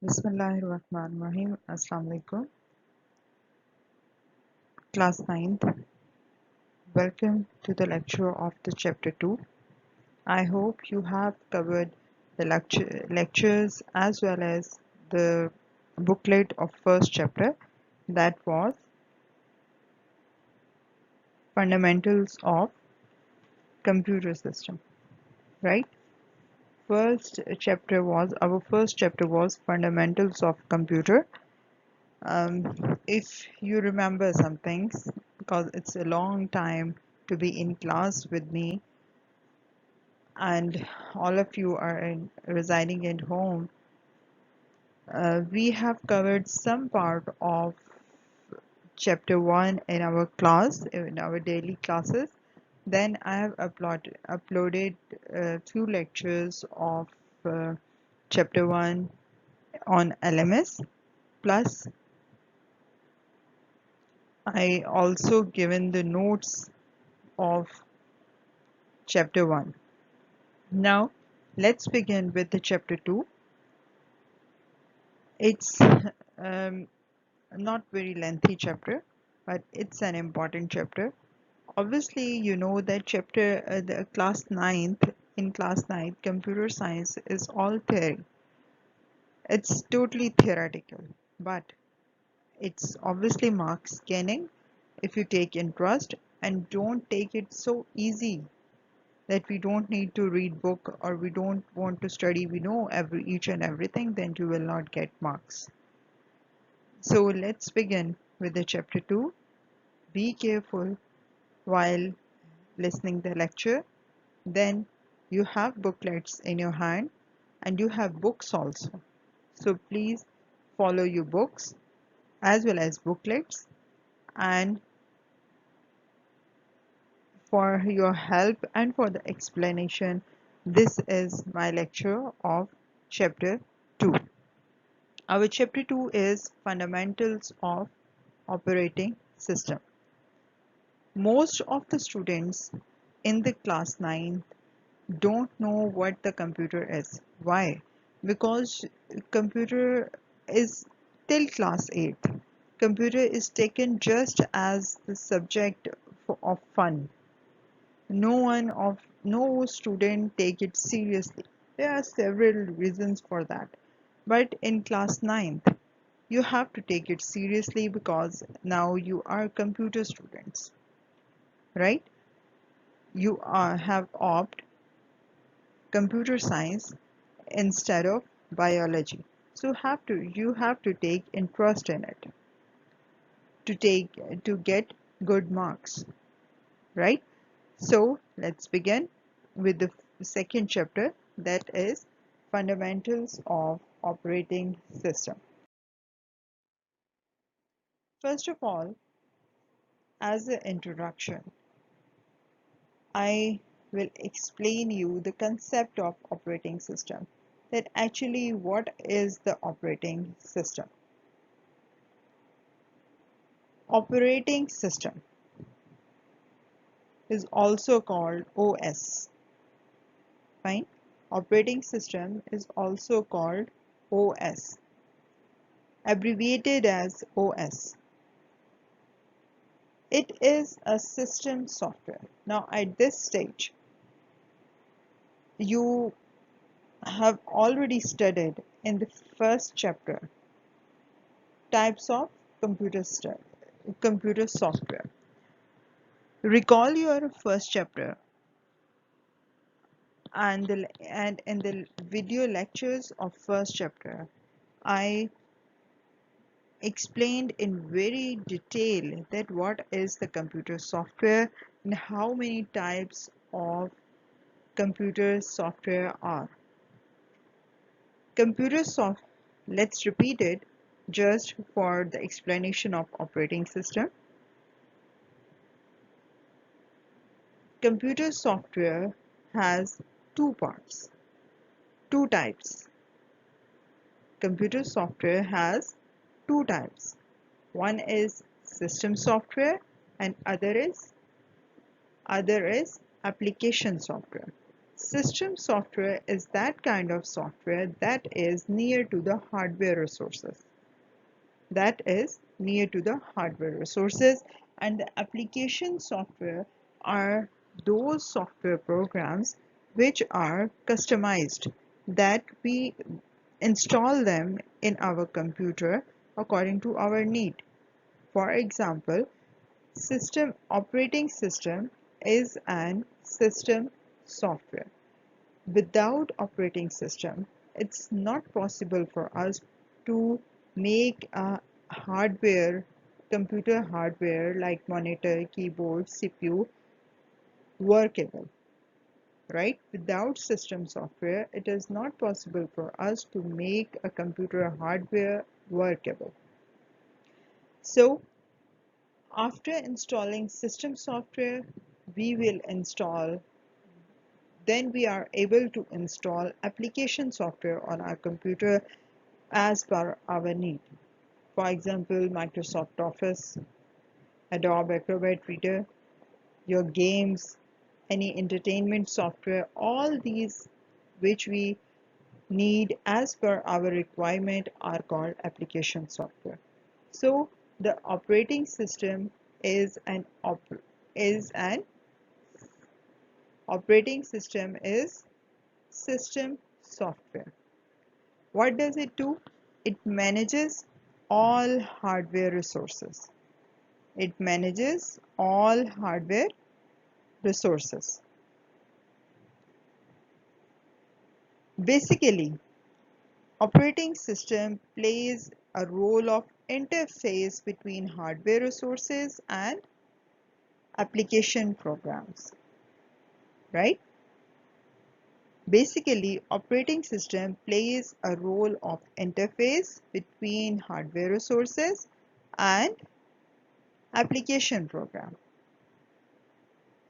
Bismillahirrahmanirrahim. Assalamu alaikum. Class 9th. Welcome to the lecture of the chapter 2. I hope you have covered the lectures as well as the booklet of first chapter, that was fundamentals of computer system, right? Our first chapter was fundamentals of computer. If you remember some things, because it's a long time to be in class with me and all of you are residing at home, we have covered some part of chapter 1 in our class, in our daily classes. Then I have uploaded two lectures of chapter 1 on LMS, plus I also given the notes of chapter 1. Now let's begin with the chapter 2. It's not very lengthy chapter, but it's an important chapter. Obviously, you know that the class 9th, computer science is all theory. It's totally theoretical, but it's obviously mark scanning if you take interest and don't take it so easy that we don't need to read book or we don't want to study, we know each and everything, then you will not get marks. So let's begin with the chapter 2. Be careful while listening the lecture. Then you have booklets in your hand and you have books also. So please follow your books as well as booklets, and for your help and for the explanation, this is my lecture of chapter 2. Our chapter 2 is fundamentals of operating system. Most of the students in the class 9 don't know what the computer is. Why? Because computer is till class 8. Computer is taken just as the subject of fun. No student take it seriously. There are several reasons for that. But in class 9th, you have to take it seriously because now you are computer students, right? Have opted computer science instead of biology. So you have to take interest in it to get good marks, right? So let's begin with the second chapter, that is fundamentals of operating system. First of all, as an introduction, I will explain you the concept of operating system, that actually what is the operating system. Operating system is also called OS. Fine. Operating system is also called OS, abbreviated as OS. It is a system software. Now at this stage, you have already studied in the first chapter types of computer software. Recall your first chapter and in the video lectures of first chapter, I explained in very detail that what is the computer software and how many types of computer software are. Computer software, let's repeat it just for the explanation of operating system. Computer software has two parts, two types. Computer software has two types. One is system software and other is application software. System software is that kind of software that is near to the hardware resources. And the application software are those software programs which are customized, that we install them in our computer according to our need. For example, system operating system is an system software. Without operating system, it's not possible for us to make a computer hardware like monitor, keyboard, CPU workable, right? Without system software, it is not possible for us to make a computer hardware workable. So after installing system software, we will install then we are able to install application software on our computer as per our need. For example, Microsoft Office, Adobe Acrobat Reader, your games, any entertainment software, all these which we need as per our requirement are called application software. So the operating system is an operating system is system software. What does it do? It manages all hardware resources. It manages all hardware resources. Basically, operating system plays a role of interface between hardware resources and application programs, right? Basically, operating system plays a role of interface between hardware resources and application program.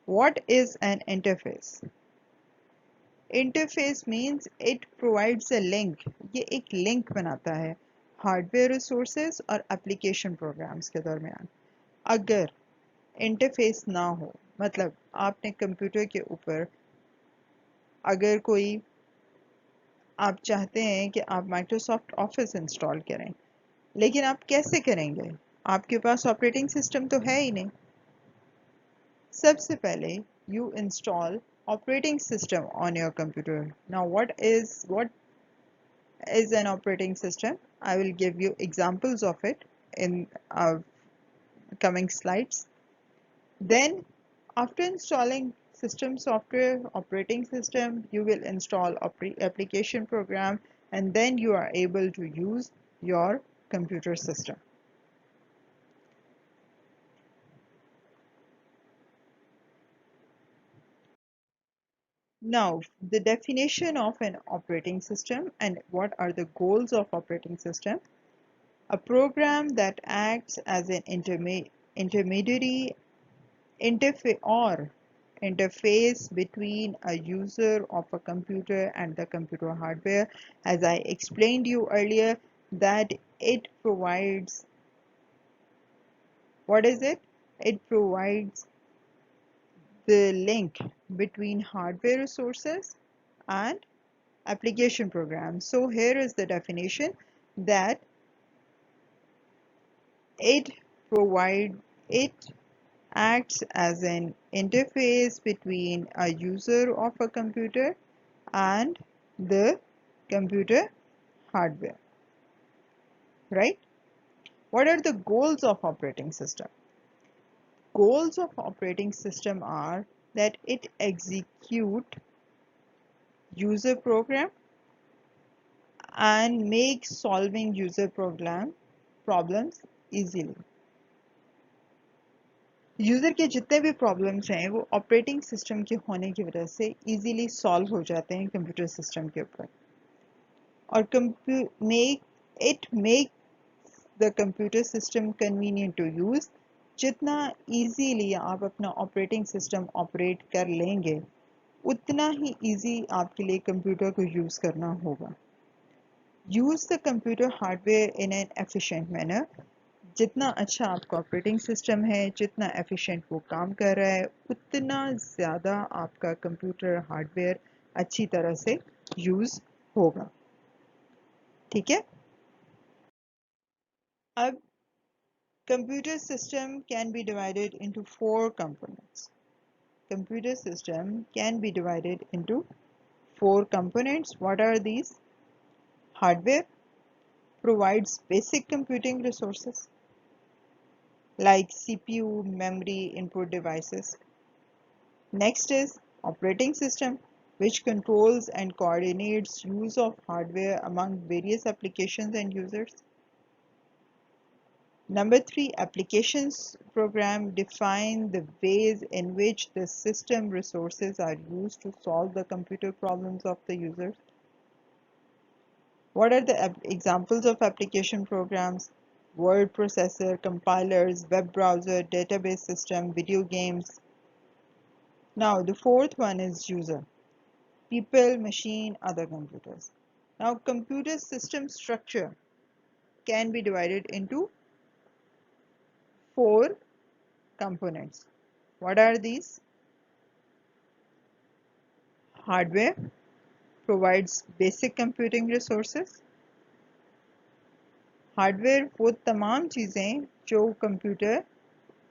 What is an interface? Interface means it provides a link. ये एक link बनाता है hardware resources और application programs के दरमियान. अगर interface ना हो, मतलब आपने कंप्यूटर के ऊपर अगर कोई आप चाहते हैं कि आप माइक्रोसॉफ्ट ऑफिस इंस्टॉल करें, लेकिन आप कैसे करेंगे? आपके पास ऑपरेटिंग सिस्टम तो है ही नहीं. सबसे पहले you install operating system on your computer. Now what is an operating system? I will give you examples of it in coming slides. Then after installing system software, operating system, you will install application program, and then you are able to use your computer system. Now, the definition of an operating system and what are the goals of operating system. A program that acts as an intermediary interface between a user of a computer and the computer hardware. As I explained you earlier, that it provides, what is it? It provides the link between hardware resources and application programs. So here is the definition, that it acts as an interface between a user of a computer and the computer hardware, right? What are the goals of operating system? Goals of operating system are that it execute user program and make solving user problems easily. User के जितने भी problems हैं वो operating system के होने की वजह से इजीली सॉल्व हो जाते हैं कंप्यूटर सिस्टम के ऊपर. और make the computer system convenient to use. जितना इजीली आप अपना ऑपरेटिंग सिस्टम ऑपरेट कर लेंगे, उतना ही इजी आपके लिए कंप्यूटर को यूज़ करना होगा. Use the computer hardware in an efficient manner. जितना अच्छा आपका ऑपरेटिंग सिस्टम है, जितना एफिशिएंट वो काम कर रहा है, उतना ज़्यादा आपका कंप्यूटर हार्डवेयर अच्छी तरह से यूज होगा. ठीक है. अब computer system can be divided into four components. Computer system can be divided into four components. What are these? Hardware provides basic computing resources like CPU, memory, input devices. Next is operating system, which controls and coordinates use of hardware among various applications and users. Number three, applications program define the ways in which the system resources are used to solve the computer problems of the users. What are the examples of application programs? Word processor, compilers, web browser, database system, video games. Now the fourth one is user. People, machine, other computers. Now computer system structure can be divided into four components. What are these? Hardware provides basic computing resources. Hardware वो तमाम चीज़ें जो computer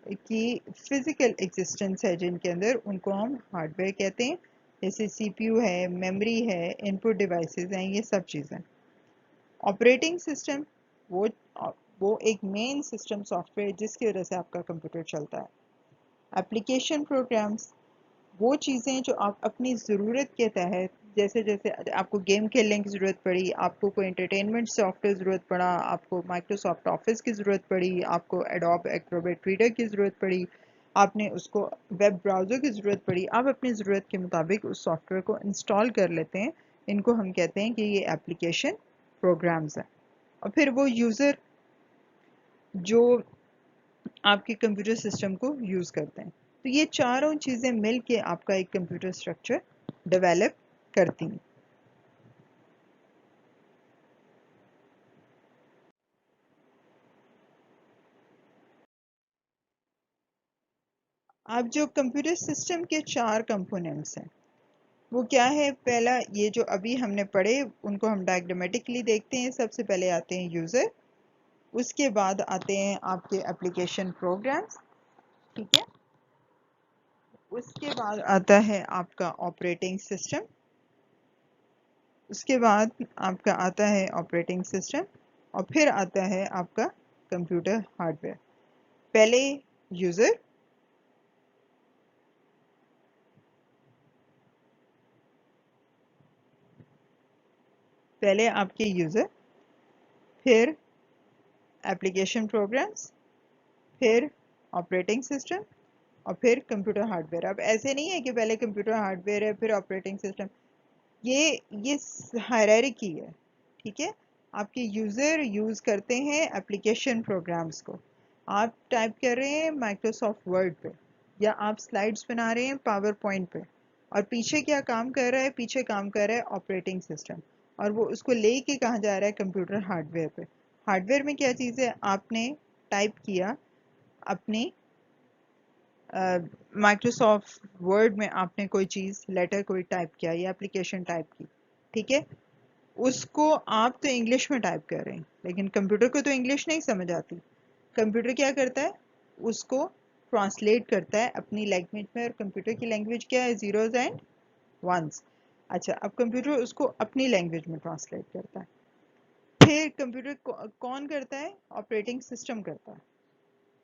की physical existence है जिनके अंदर उनको हम हार्डवेयर कहते हैं, जैसे सीपीयू है, मेमोरी है, इनपुट डिवाइसेस हैं, ये सब चीज़ें. ऑपरेटिंग सिस्टम वो वो एक मेन सिस्टम सॉफ्टवेयर जिसकी वजह से आपका कंप्यूटर चलता है. एप्लीकेशन प्रोग्राम्स वो चीज़ें जो आप अपनी ज़रूरत के तहत, जैसे जैसे आपको गेम खेलने की ज़रूरत पड़ी, आपको कोई एंटरटेनमेंट सॉफ्टवेयर ज़रूरत पड़ा, आपको माइक्रोसॉफ्ट ऑफिस की ज़रूरत पड़ी, आपको एडोब एक्रोबैट रीडर की ज़रूरत पड़ी, आपने उसको वेब ब्राउज़र की ज़रूरत पड़ी, आप अपनी ज़रूरत के मुताबिक उस सॉफ्टवेयर को इंस्टॉल कर लेते हैं. इनको हम कहते हैं कि ये एप्लीकेशन प्रोग्राम्स हैं. और फिर वो यूज़र जो आपके कंप्यूटर सिस्टम को यूज़ करते हैं. तो ये चारों चीज़ें मिल के आपका एक कंप्यूटर स्ट्रक्चर डेवलप करती हैं. अब जो कंप्यूटर सिस्टम के चार कंपोनेंट्स हैं वो क्या है? पहला, ये जो अभी हमने पढ़े उनको हम डायग्रामेटिकली देखते हैं. सबसे पहले आते हैं यूज़र, उसके बाद आते हैं आपके एप्लीकेशन प्रोग्राम्स, ठीक है, उसके बाद आता है आपका ऑपरेटिंग सिस्टम, उसके बाद आपका आता है ऑपरेटिंग सिस्टम और फिर आता है आपका कंप्यूटर हार्डवेयर. पहले यूज़र, पहले आपके यूज़र, फिर एप्लीकेशन प्रोग्राम्स, फिर ऑपरेटिंग सिस्टम और फिर कंप्यूटर हार्डवेयर. अब ऐसे नहीं है कि पहले कंप्यूटर हार्डवेयर है फिर ऑपरेटिंग सिस्टम. ये हायरार्की है, ठीक है. आपके यूज़र यूज़ करते हैं एप्लीकेशन प्रोग्राम्स को. आप टाइप कर रहे हैं माइक्रोसॉफ्ट वर्ड पे या आप स्लाइड्स बना रहे हैं पावर पॉइंट पे, और पीछे क्या काम कर रहा है? पीछे काम कर रहा है ऑपरेटिंग सिस्टम, और वो उसको ले के कहाँ जा रहा है? कंप्यूटर हार्डवेयर पे. हार्डवेयर में क्या चीज़ है? आपने टाइप किया अपनी माइक्रोसॉफ्ट वर्ड में, आपने कोई चीज़ लेटर कोई टाइप किया या एप्लीकेशन टाइप की, ठीक है, उसको आप तो इंग्लिश में टाइप कर रहे हैं लेकिन कंप्यूटर को तो इंग्लिश नहीं समझ आती. कंप्यूटर क्या करता है? उसको ट्रांसलेट करता है अपनी लैंग्वेज में, और कंप्यूटर की लैंग्वेज क्या है? Zeros and ones. अच्छा, अब कंप्यूटर उसको अपनी लैंग्वेज में ट्रांसलेट करता है. फिर कंप्यूटर कौन करता है? ऑपरेटिंग सिस्टम करता है,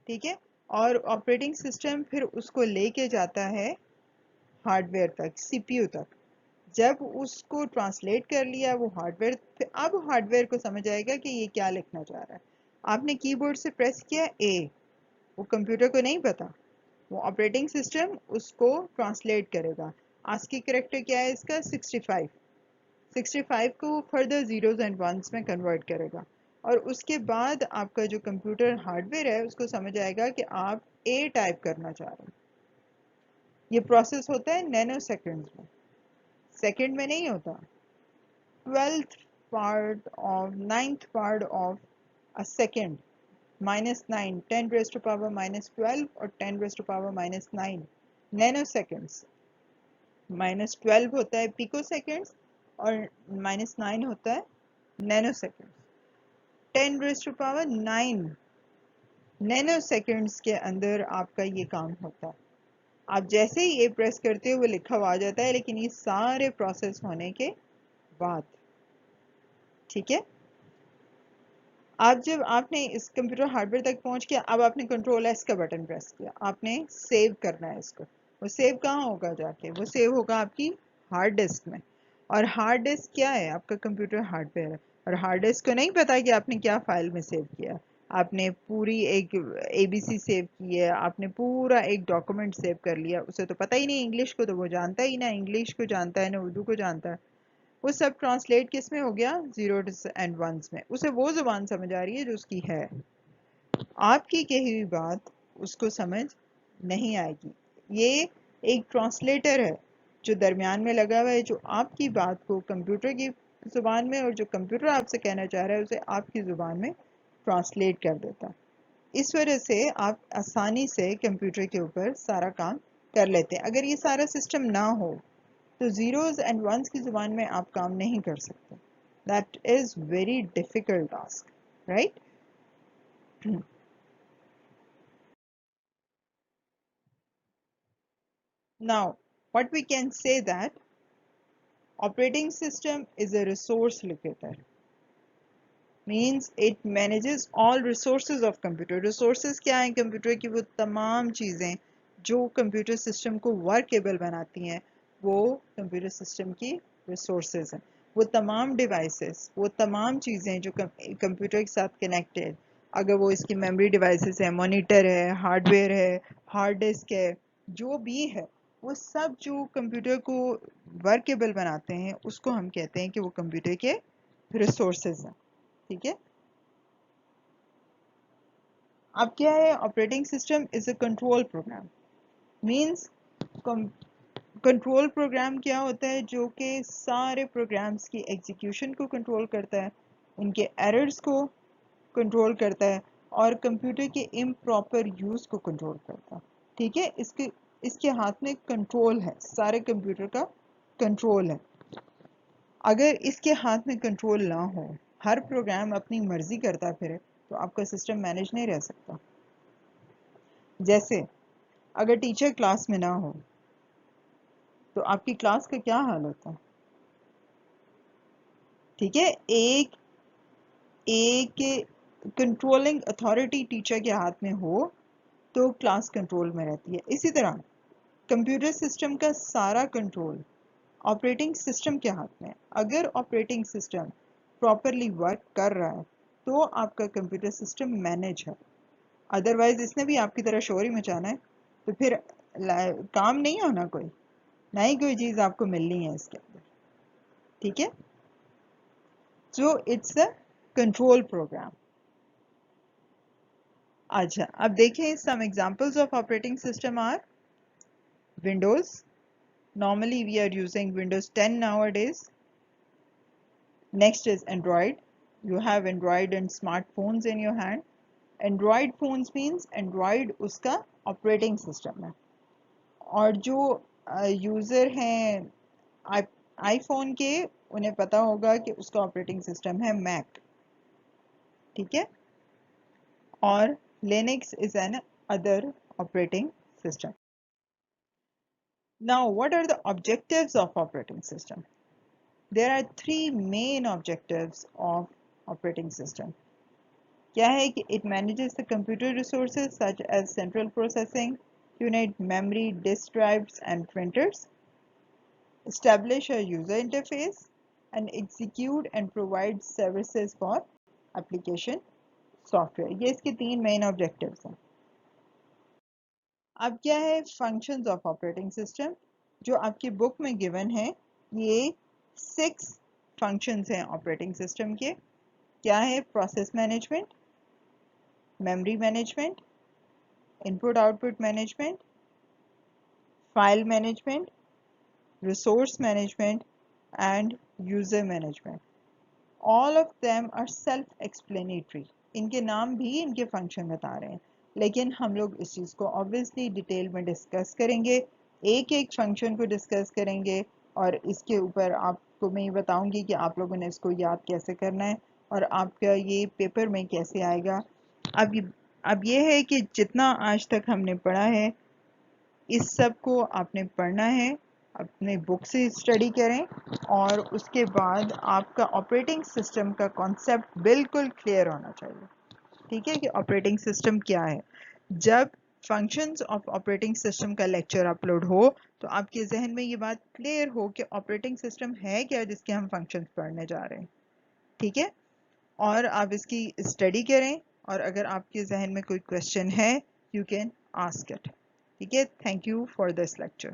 ठीक है. और ऑपरेटिंग सिस्टम फिर उसको लेके जाता है हार्डवेयर तक, सीपीयू तक. जब उसको ट्रांसलेट कर लिया वो हार्डवेयर, अब हार्डवेयर को समझ आएगा कि ये क्या लिखना चाह रहा है. आपने कीबोर्ड से प्रेस किया ए, वो कंप्यूटर को नहीं पता, वो ऑपरेटिंग सिस्टम उसको ट्रांसलेट करेगा. आस्की करेक्टर क्या है इसका? 65. 65 को फर्दर ज़ीरोज़ एंड वंस में कन्वर्ट करेगा, और उसके बाद आपका जो कंप्यूटर हार्डवेयर है उसको समझ आएगा कि आप ए टाइप करना चाह रहे हैं. ये प्रोसेस होता है नैनो सेकेंड्स में, सेकंड में नहीं होता. 12th part of 9th part of a second minus 9, 10 raised to power minus 12 or 10 raised to power minus 9 nanoseconds. -12 होता है पिको सेकेंड्स और -9 होता है नैनो सेकेंड्स। 10⁻⁹ नैनो सेकेंड्स के अंदर आपका ये काम होता है। आप जैसे ही ये प्रेस करते हो वो लिखा हुआ आ जाता है, लेकिन ये सारे प्रोसेस होने के बाद, ठीक है। आज जब आपने इस कंप्यूटर हार्डवेयर तक पहुंच गया, अब आपने कंट्रोल S का बटन प्रेस किया, आपने सेव करना है इसको। वो सेव कहाँ होगा जाके? वो सेव होगा आपकी हार्ड डिस्क में। और हार्ड डिस्क क्या है? आपका कंप्यूटर हार्डवेयर है। और हार्ड डिस्क को नहीं पता कि आपने क्या फाइल में सेव किया। आपने पूरी एक ABC सेव की है, आपने पूरा एक डॉक्यूमेंट सेव कर लिया। उसे तो पता ही नहीं इंग्लिश को, तो वो जानता ही ना इंग्लिश को जानता है ना उर्दू को जानता है। वो सब ट्रांसलेट किस में हो गया? 0s and 1s में। उसे वो जुबान समझ आ रही है जो उसकी है। आपकी कही हुई बात उसको समझ नहीं आएगी। ये एक ट्रांसलेटर है जो दरमियान में लगा हुआ है, जो आपकी बात को कंप्यूटर की जुबान में और जो कंप्यूटर आपसे कहना चाह रहा है उसे आपकी जुबान में ट्रांसलेट कर देता है। इस वजह से आप आसानी से कंप्यूटर के ऊपर सारा काम कर लेते हैं। अगर ये सारा सिस्टम ना हो तो zeros and ones की जुबान में आप काम नहीं कर सकते। That is very difficult task, right? Now, what we can say that operating system is a resource locator. Means it manages all resources of computer. Resources क्या हैं कंप्यूटर की? वो तमाम चीज़ें जो कंप्यूटर सिस्टम को वर्केबल बनाती हैं, वो कंप्यूटर सिस्टम की रिसोर्सेज हैं। वो तमाम डिवाइसेस, वो तमाम चीज़ें जो कंप्यूटर के साथ कनेक्टेड, अगर वो इसकी मेमोरी डिवाइसेस है, मॉनिटर है, हार्डवेयर है, हार्ड डिस्क है, जो भी है, वो सब जो कंप्यूटर को वर्केबल बनाते हैं उसको हम कहते हैं कि वो कंप्यूटर के रिसोर्सेज हैं। ठीक है। अब क्या है? Operating system is a control program. Means control program क्या होता है? जो कि सारे प्रोग्राम्स की एग्जीक्यूशन को कंट्रोल करता है, उनके एरर्स को कंट्रोल करता है और कंप्यूटर के इम्प्रॉपर यूज को कंट्रोल करता है। ठीक है। इसके हाथ में कंट्रोल है, सारे कंप्यूटर का कंट्रोल है। अगर इसके हाथ में कंट्रोल ना हो, हर प्रोग्राम अपनी मर्जी करता फिरे, तो आपका सिस्टम मैनेज नहीं रह सकता। जैसे अगर टीचर क्लास में ना हो तो आपकी क्लास का क्या हाल होता है? ठीक है। एक कंट्रोलिंग अथॉरिटी टीचर के हाथ में हो तो क्लास कंट्रोल में रहती है। इसी तरह कंप्यूटर सिस्टम का सारा कंट्रोल ऑपरेटिंग सिस्टम के हाथ में है। अगर ऑपरेटिंग सिस्टम प्रॉपरली वर्क कर रहा है तो आपका कंप्यूटर सिस्टम मैनेज है। अदरवाइज इसने भी आपकी तरह शोर ही मचाना है, तो फिर काम नहीं होना कोई, ना ही कोई चीज़ आपको मिलनी है इसके अंदर। ठीक है। So it's a control program. अच्छा, अब देखें some examples of operating system are Windows. Normally we are using Windows 10 nowadays. Next is Android. You have Android and smartphones in your hand. Android phones means Android उसका operating system है। और जो user हैं iPhone के, उन्हें पता होगा कि उसका ऑपरेटिंग सिस्टम है मैक। ठीक है। और Linux is an other operating system. Now, what are the objectives of operating system? There are three main objectives of operating system. क्या है कि it manages the computer resources such as central processing unit, memory, disk drives and printers, establish a user interface, and execute and provide services for application software. ये इसके तीन main objectives हैं। अब क्या है functions of operating system? जो आपकी book में given है, ये 6 functions हैं operating system के। क्या है? Process management, memory management, input output management, file management, resource management and user management. All of them are self explanatory. इनके नाम भी इनके फंक्शन बता रहे हैं, लेकिन हम लोग इस चीज़ को ऑब्वियसली डिटेल में डिस्कस करेंगे ایک ایک فنکشن کو ڈسکس کریں گے اور اس کے اوپر آپ کو میں یہ بتاؤں گی کہ آپ لوگوں نے اس کو یاد کیسے کرنا ہے اور آپ کا یہ پیپر میں کیسے آئے گا. اب یہ ہے کہ جتنا آج تک ہم نے پڑھا ہے اس سب کو آپ نے پڑھنا ہے, اپنے بک سے اسٹڈی کریں اور اس کے بعد آپ کا آپریٹنگ سسٹم کا کانسیپٹ بالکل کلیئر ہونا چاہیے. ٹھیک ہے کہ آپریٹنگ سسٹم کیا ہے. جب فنکشنز آف آپریٹنگ سسٹم کا لیکچر اپلوڈ ہو تو آپ کے ذہن میں یہ بات کلیئر ہو کہ آپریٹنگ سسٹم ہے کیا جس کے ہم فنکشنز پڑھنے جا رہے ہیں. ٹھیک ہے, اور آپ اس کی اسٹڈی کریں اور اگر آپ کے ذہن میں کوئی کوشچن ہے یو کین آسک اٹ. ٹھیک ہے, thank you for this lecture.